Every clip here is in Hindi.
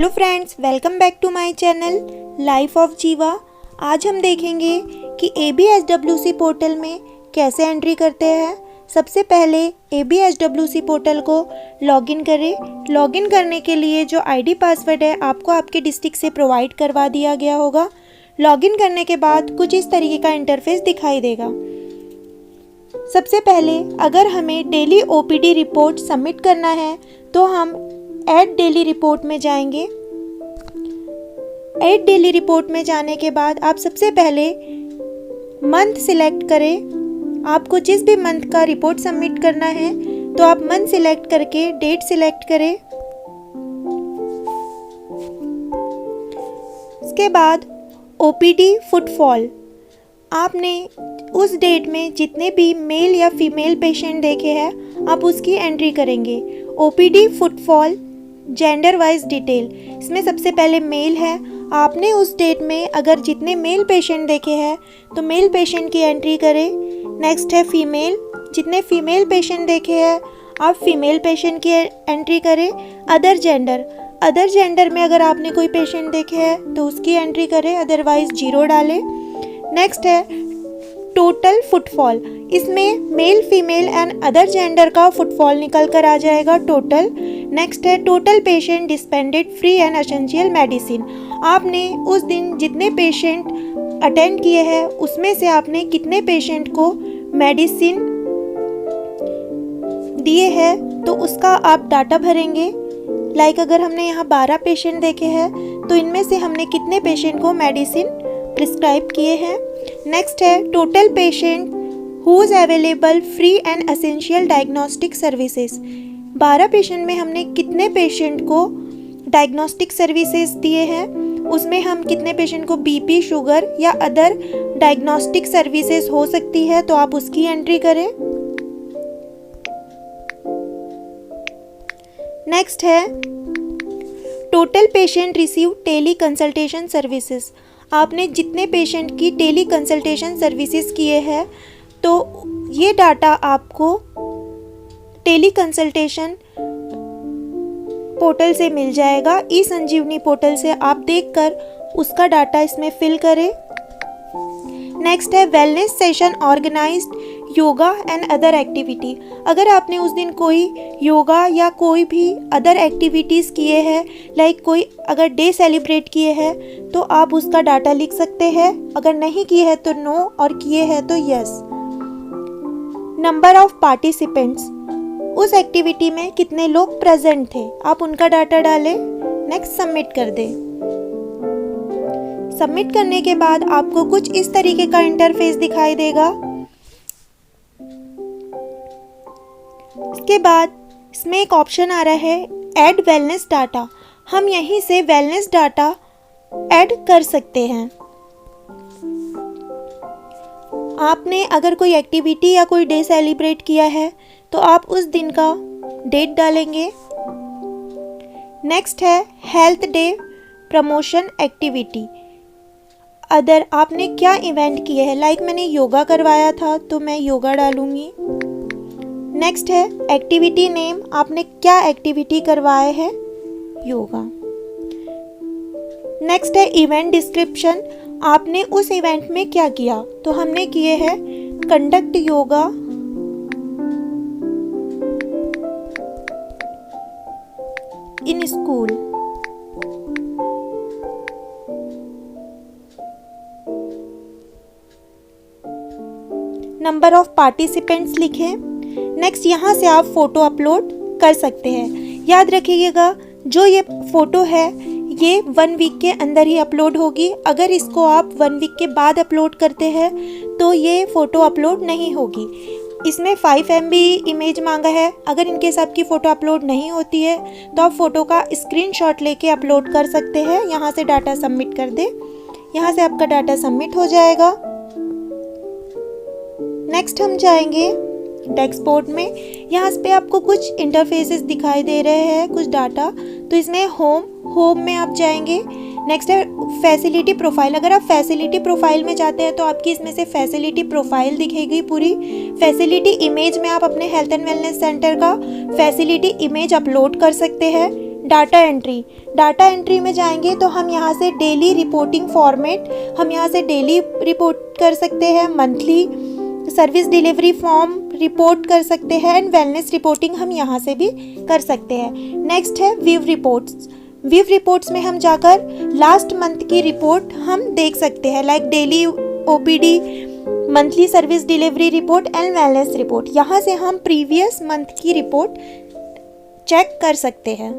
Hello friends, welcome back to my channel life of Jeeva. आज हम देखेंगे कि ABSWC पोर्टल में कैसे एंट्री करते हैं। सबसे पहले ABSWC पोर्टल को लॉगिन करें। लॉगिन करने के लिए जो आईडी पासवर्ड है आपको आपके डिस्ट्रिक्ट से प्रोवाइड करवा दिया गया होगा। लॉगिन करने के बाद कुछ इस तरीके का इंटरफेस दिखाई देगा। सबसे पहले अगर हमें डेली OPD रिपोर्ट सबमिट करना है तो हम ऐड डेली रिपोर्ट में जाएंगे। ऐड डेली रिपोर्ट में जाने के बाद आप सबसे पहले मंथ सिलेक्ट करें। आपको जिस भी मंथ का रिपोर्ट सबमिट करना है तो आप मंथ सिलेक्ट करके डेट सिलेक्ट करें। उसके बाद OPD फुटफॉल, आपने उस डेट में जितने भी मेल या फीमेल पेशेंट देखे हैं आप उसकी एंट्री करेंगे। OPD footfall gender wise detail, इसमें सबसे पहले मेल है। आपने उस डेट में अगर जितने मेल पेशेंट देखे हैं तो मेल पेशेंट की एंट्री करें। नेक्स्ट है फीमेल, जितने फीमेल पेशेंट देखे हैं आप फीमेल पेशेंट की एंट्री करें। अदर जेंडर में अगर आपने कोई पेशेंट देखे हैं तो उसकी एंट्री करें, अदरवाइज 0 डालें। नेक्स्ट है टोटल फुटफॉल, इसमें male female and other gender का फुटफॉल निकल कर आ जाएगा टोटल। नेक्स्ट है total patient dispensed free and essential medicine, आपने उस दिन जितने पेशेंट अटेंड किए हैं उसमें से आपने कितने पेशेंट को मेडिसिन दिए हैं तो उसका आप डाटा भरेंगे। लाइक अगर हमने यहाँ 12 पेशेंट देखे हैं तो इनमें से हमने कितने पेशेंट को मेडिसिन प्रिस्क्राइब किए हैं। नेक्स्ट है total patient who is available free and essential diagnostic services, 12 patient में हमने कितने पेशेंट को डायग्नोस्टिक सर्विसेज दिए हैं, उसमें हम कितने पेशेंट को BP, शुगर या अदर डायग्नोस्टिक सर्विसेज हो सकती है तो आप उसकी एंट्री करें। नेक्स्ट है total patient receive tele consultation services, आपने जितने पेशेंट की टेली कंसल्टेशन सर्विसेज किए हैं तो ये डाटा आपको टेली कंसल्टेशन पोर्टल से मिल जाएगा। ई-संजीवनी पोर्टल से आप देखकर उसका डाटा इसमें फिल करें। नेक्स्ट है wellness session organised yoga and other activity, अगर आपने उस दिन कोई योगा या कोई भी अदर एक्टिविटीज़ किए हैं, लाइक कोई अगर डे सेलिब्रेट किए हैं तो आप उसका डाटा लिख सकते हैं। अगर नहीं किए हैं तो नो और किए हैं तो यस। नंबर ऑफ पार्टिसिपेंट्स, उस एक्टिविटी में कितने लोग प्रेजेंट थे आप उनका डाटा डालें। नेक्स्ट सबमिट कर दें। सबमिट करने के बाद आपको कुछ इस तरीके का इंटरफेस दिखाई देगा। उसके बाद इसमें एक ऑप्शन आ रहा है ऐड वेलनेस डाटा, हम यहीं से वेलनेस डाटा ऐड कर सकते हैं। आपने अगर कोई एक्टिविटी या कोई डे सेलिब्रेट किया है तो आप उस दिन का डेट डालेंगे। नेक्स्ट है health day promotion activity, other आपने क्या इवेंट किए हैं, लाइक मैंने योगा करवाया था तो मैं योगा डालूंगी। नेक्स्ट है एक्टिविटी नेम, आपने क्या एक्टिविटी करवाए हैं, योगा। नेक्स्ट है इवेंट डिस्क्रिप्शन, आपने उस इवेंट में क्या किया, तो हमने किए हैं conduct yoga in school. Number of participants लिखें। नेक्स्ट यहाँ से आप फोटो अपलोड कर सकते हैं। याद रखिएगा जो ये फोटो है ये 1 वीक के अंदर ही अपलोड होगी, अगर इसको आप 1 वीक के बाद अपलोड करते हैं तो ये फ़ोटो अपलोड नहीं होगी। इसमें 5 MB इमेज मांगा है, अगर इनके सब की फ़ोटो अपलोड नहीं होती है तो आप फ़ोटो का स्क्रीनशॉट लेके अपलोड कर सकते हैं। यहाँ से डाटा सबमिट कर दें, यहाँ से आपका डाटा सबमिट हो जाएगा। नेक्स्ट हम जाएंगे डैशबोर्ड में, यहाँ पे आपको कुछ इंटरफेसेस दिखाई दे रहे हैं, कुछ डाटा। तो इसमें होम में आप जाएंगे। नेक्स्ट है फैसिलिटी प्रोफाइल, अगर आप फैसिलिटी प्रोफाइल में जाते हैं तो आपकी इसमें से फैसिलिटी प्रोफाइल दिखेगी पूरी। फैसिलिटी इमेज में आप अपने हेल्थ एंड वेलनेस सेंटर का फैसिलिटी इमेज अपलोड कर सकते हैं। डाटा एंट्री में जाएंगे तो हम यहाँ से डेली रिपोर्टिंग फॉर्मेट, हम यहाँ से डेली रिपोर्ट कर सकते हैं, monthly service delivery form report कर सकते हैं एंड वेलनेस रिपोर्टिंग हम यहाँ से भी कर सकते हैं। नेक्स्ट है व्यू रिपोर्ट्स। व्यू रिपोर्ट्स में हम जाकर लास्ट मंथ की रिपोर्ट हम देख सकते हैं, like daily OPD, monthly service delivery report and wellness report. यहाँ से हम प्रीवियस मंथ की रिपोर्ट चेक कर सकते हैं।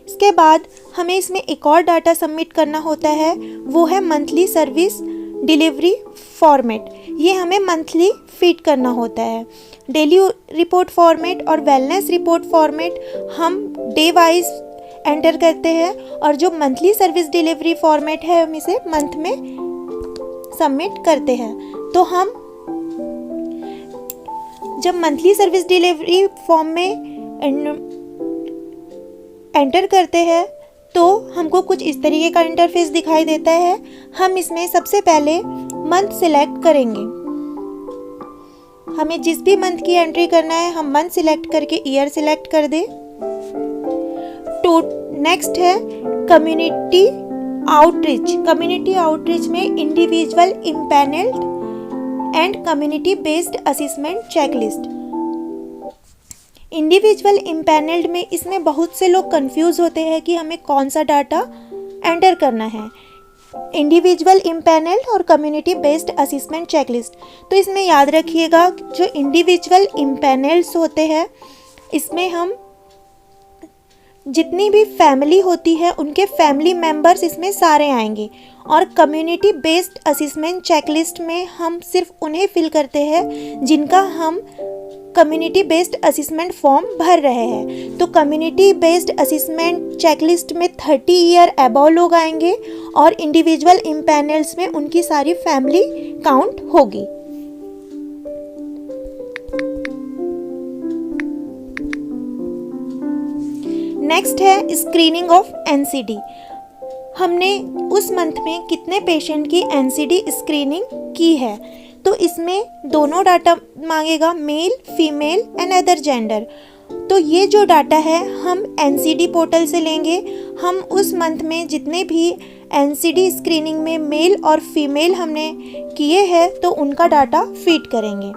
इसके बाद हमें इसमें एक और डाटा सबमिट करना होता है, वो है मंथली सर्विस डिलीवरी फॉर्मेट। ये हमें मंथली फीड करना होता है। डेली रिपोर्ट फॉर्मेट और वेलनेस रिपोर्ट फॉर्मेट हम डे वाइज एंटर करते हैं और जो मंथली सर्विस डिलीवरी फॉर्मेट है हम इसे मंथ में सबमिट करते हैं। तो हम जब मंथली सर्विस डिलीवरी फॉर्म में एंटर करते हैं तो हमको कुछ इस तरीके का इंटरफेस दिखाई देता है। हम इसमें सबसे पहले मंथ सिलेक्ट करेंगे। हमें जिस भी मंथ की एंट्री करना है हम मंथ सिलेक्ट करके ईयर सिलेक्ट कर दें। तो नेक्स्ट है कम्युनिटी आउटरीच। कम्युनिटी आउटरीच में individual empanelled and community based assessment checklist. Individual empanelled में इसमें बहुत से लोग कंफ्यूज होते हैं कि हमें कौन सा डाटा एंटर करना है, इंडिविजुअल इम्पैनल्ड और कम्युनिटी बेस्ड असेसमेंट चेकलिस्ट। तो इसमें याद रखिएगा जो इंडिविजुअल इम्पैनल्ड्स होते हैं इसमें हम जितनी भी फैमिली होती है उनके फैमिली मेंबर्स इसमें सारे आएंगे, और कम्युनिटी बेस्ड असेसमेंट चेकलिस्ट में हम सिर्फ उन्हें फिल करते हैं जिनका हम कम्युनिटी बेस्ड असेसमेंट फॉर्म भर रहे हैं। तो कम्युनिटी बेस्ड असेसमेंट चेकलिस्ट में 30 ईयर अबव लोग आएंगे और इंडिविजुअल इम्पैनल्स में उनकी सारी फैमिली काउंट होगी। नेक्स्ट है स्क्रीनिंग ऑफ एनसीडी। हमने उस मंथ में कितने पेशेंट की एनसीडी स्क्रीनिंग की है, तो इसमें दोनों डाटा मांगेगा, mail female and other gender. तो ये जो डाटा है हम एनसीडी पोर्टल से लेंगे। हम उस मंथ में जितने भी एनसीडी स्क्रीनिंग में मेल और फीमेल हमने किए हैं तो उनका डाटा फीड करेंगे।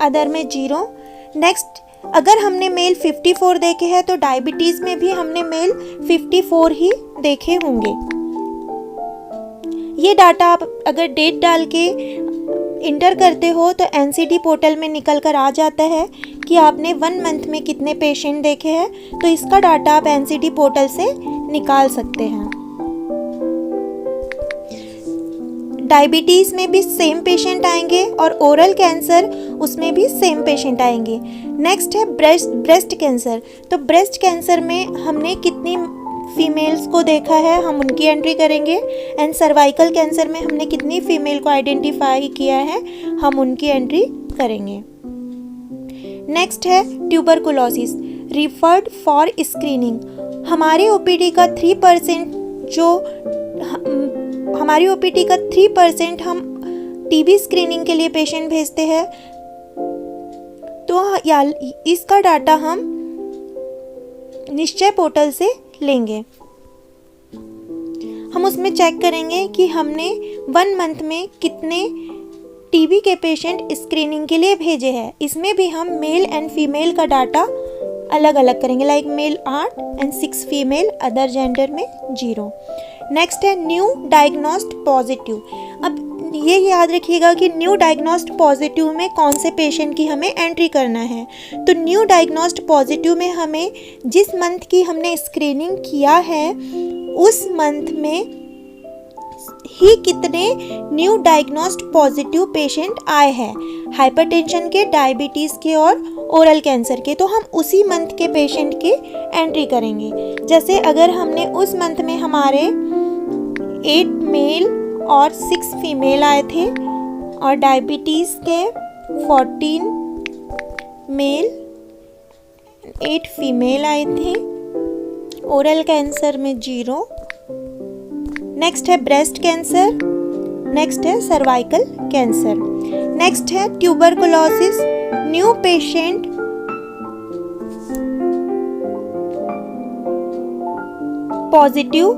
अदर में 0। नेक्स्ट, अगर हमने मेल 54 देखे हैं तो डायबिटीज़ में भी हमने मेल 54 ही देखे होंगे। ये डाटा आप अगर डेट डाल के इंटर करते हो तो एनसीडी पोर्टल में निकल कर आ जाता है कि आपने 1 मंथ में कितने पेशेंट देखे हैं। तो इसका डाटा आप एनसीडी पोर्टल से निकाल सकते हैं। डायबिटीज़ में भी सेम पेशेंट आएंगे और ओरल कैंसर उसमें भी सेम पेशेंट आएंगे। नेक्स्ट है ब्रेस्ट कैंसर। तो ब्रेस्ट कैंसर में हमने कितनी फीमेल्स को देखा है हम उनकी एंट्री करेंगे, एंड सर्वाइकल कैंसर में हमने कितनी फीमेल को आइडेंटिफाई किया है हम उनकी एंट्री करेंगे। नेक्स्ट है ट्यूबरकुलोसिस रिफर्ड फॉर स्क्रीनिंग। हमारी ओपीडी का 3% हम टीबी स्क्रीनिंग के लिए पेशेंट भेजते हैं। तो इसका डाटा हम निश्चय पोर्टल से लेंगे। हम उसमें चेक करेंगे कि हमने 1 मंथ में कितने टीबी के पेशेंट स्क्रीनिंग के लिए भेजे हैं। इसमें भी हम मेल एंड फीमेल का डाटा अलग अलग करेंगे, like male 8 and 6 female, other gender में 0। नेक्स्ट है न्यू डायग्नोस्ड पॉजिटिव। अब ये याद रखिएगा कि न्यू डायग्नोस्ड पॉजिटिव में कौन से पेशेंट की हमें एंट्री करना है। तो न्यू डायग्नोस्ड पॉजिटिव में हमें जिस मंथ की हमने स्क्रीनिंग किया है उस मंथ में ही कितने न्यू डायग्नोस्ड पॉजिटिव पेशेंट आए हैं, हाइपरटेंशन के, डायबिटीज़ के और ओरल कैंसर के। तो हम उसी मंथ के पेशेंट की एंट्री करेंगे। जैसे अगर हमने उस मंथ में हमारे 8 मेल और 6 फीमेल आए थे और डायबिटीज़ के 14 मेल 8 फीमेल आए थे, ओरल कैंसर में 0। नेक्स्ट है ब्रेस्ट कैंसर, नेक्स्ट है सर्वाइकल कैंसर। नेक्स्ट है tuberculosis new patient positive,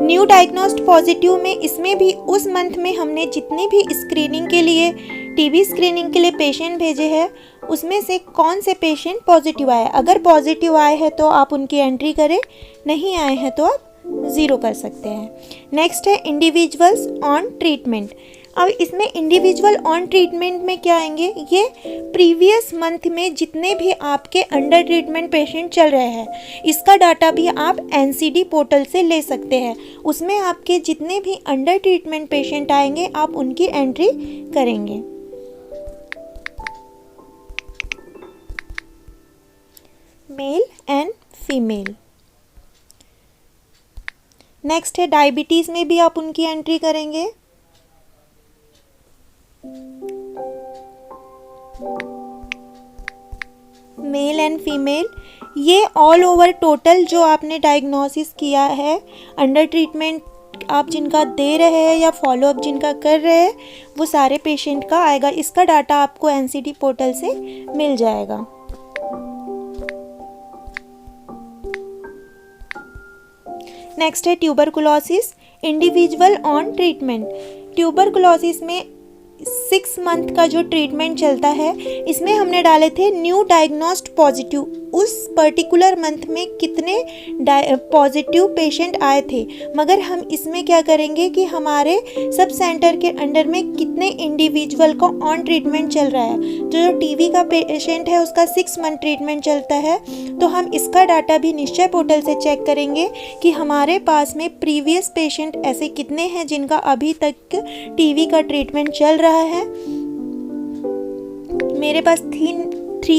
new diagnosed positive में इसमें भी उस मंथ में हमने जितने भी स्क्रीनिंग के लिए टीबी स्क्रीनिंग के लिए पेशेंट भेजे हैं उसमें से कौन से पेशेंट पॉजिटिव आए। अगर पॉजिटिव आए हैं तो आप उनकी एंट्री करें, नहीं आए हैं तो आप 0 कर सकते हैं। नेक्स्ट है इंडिविजुअल्स ऑन ट्रीटमेंट। अब इसमें इंडिविजुअल ऑन ट्रीटमेंट में क्या आएंगे, ये प्रीवियस मंथ में जितने भी आपके अंडर ट्रीटमेंट पेशेंट चल रहे हैं इसका डाटा भी आप एनसीडी पोर्टल से ले सकते हैं। उसमें आपके जितने भी अंडर ट्रीटमेंट पेशेंट आएंगे आप उनकी एंट्री करेंगे। Mail and female. नेक्स्ट है डायबिटीज़ में भी आप उनकी एंट्री करेंगे। मेल एंड फीमेल, ये ऑल ओवर टोटल जो आपने डायग्नोसिस किया है, अंडर ट्रीटमेंट आप जिनका दे रहे हैं या फॉलोअप जिनका कर रहे हैं वो सारे पेशेंट का आएगा। इसका डाटा आपको एनसीडी पोर्टल से मिल जाएगा। नेक्स्ट है tuberculosis individual on treatment. Tuberculosis में 6 मंथ का जो ट्रीटमेंट चलता है इसमें हमने डाले थे न्यू डायग्नोस्ड पॉजिटिव। उस पर्टिकुलर मंथ में कितने पॉजिटिव पेशेंट आए थे, मगर हम इसमें क्या करेंगे कि हमारे सब सेंटर के अंडर में कितने इंडिविजुअल को ऑन ट्रीटमेंट चल रहा है। जो टीबी का पेशेंट है उसका 6 मंथ ट्रीटमेंट चलता है तो हम इसका डाटा भी निश्चय पोर्टल से चेक करेंगे कि हमारे पास में प्रीवियस पेशेंट ऐसे कितने हैं जिनका अभी तक टीबी का ट्रीटमेंट चल रहा है। मेरे पास 3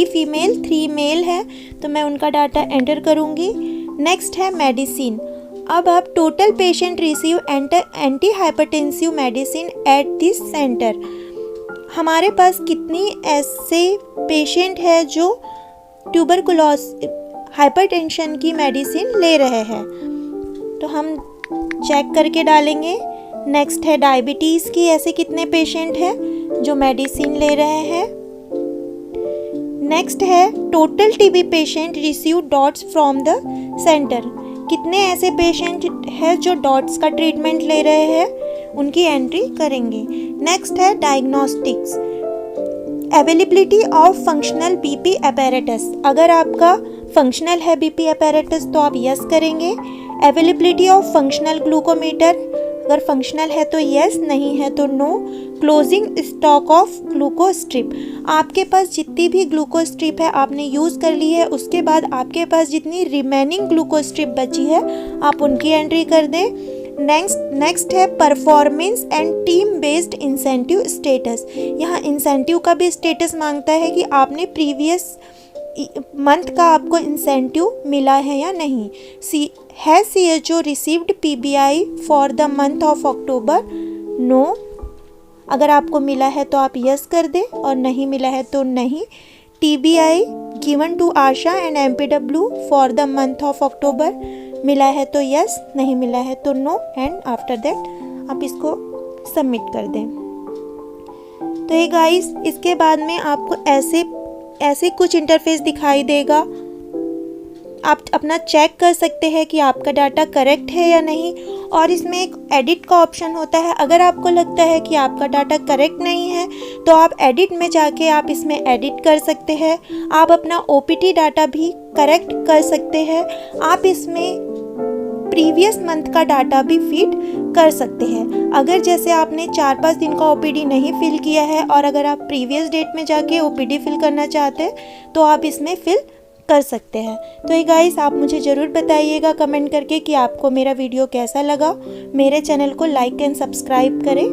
फीमेल 3 मेल है तो मैं उनका डाटा एंटर करूंगी। नेक्स्ट है मेडिसिन। अब आप total patient receive anti hypertensive medicine at this centre. हमारे पास कितनी ऐसे पेशेंट है जो ट्यूबरकुलोसिस हाइपरटेंशन की मेडिसिन ले रहे हैं तो हम चेक करके डालेंगे। नेक्स्ट है डायबिटीज़ की, ऐसे कितने पेशेंट हैं जो मेडिसिन ले रहे हैं। नेक्स्ट है total TB patient receive dots from the centre. कितने ऐसे पेशेंट हैं जो डॉट्स का ट्रीटमेंट ले रहे हैं, उनकी एंट्री करेंगे। नेक्स्ट है diagnostics availability of functional BP apparatus. अगर आपका फंक्शनल है बीपी अपैरेटस तो आप यस करेंगे। अवेलेबिलिटी ऑफ फंक्शनल ग्लूकोमीटर, अगर फंक्शनल है तो यस, नहीं है तो no. Closing stock of glucose strip, आपके पास जितनी भी ग्लूकोज स्ट्रिप है आपने यूज़ कर ली है, उसके बाद आपके पास जितनी रिमेनिंग ग्लूकोज स्ट्रिप बची है आप उनकी एंट्री कर दें। नेक्स्ट है performance and team based incentive status. यहाँ इंसेंटिव का भी स्टेटस मांगता है कि आपने प्रीवियस मंथ का आपको इंसेंटिव मिला है या नहीं। Has CHO received PBI for the month of October? No. अगर आपको मिला है तो आप यस कर दें और नहीं मिला है तो नहीं। TBI given to ASHA and MPW for the month of October, मिला है तो यस, नहीं मिला है तो नो। एंड आफ्टर दैट आप इसको सबमिट कर दें। तो ये गाइस, इसके बाद में आपको ऐसे कुछ इंटरफेस दिखाई देगा। आप अपना चेक कर सकते हैं कि आपका डाटा करेक्ट है या नहीं, और इसमें एक एडिट का ऑप्शन होता है। अगर आपको लगता है कि आपका डाटा करेक्ट नहीं है तो आप एडिट में जाके आप इसमें एडिट कर सकते हैं। आप अपना OPT डाटा भी करेक्ट कर सकते हैं। आप इसमें प्रीवियस मंथ का डाटा भी फीड कर सकते हैं। अगर जैसे आपने 4-5 दिन का OPD नहीं फिल किया है और अगर आप प्रीवियस डेट में जाके OPD फिल करना चाहते हैं तो आप इसमें फिल कर सकते हैं। तो ये गाइस, आप मुझे ज़रूर बताइएगा कमेंट करके कि आपको मेरा वीडियो कैसा लगा। मेरे चैनल को लाइक एंड सब्सक्राइब करें।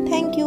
Thank you.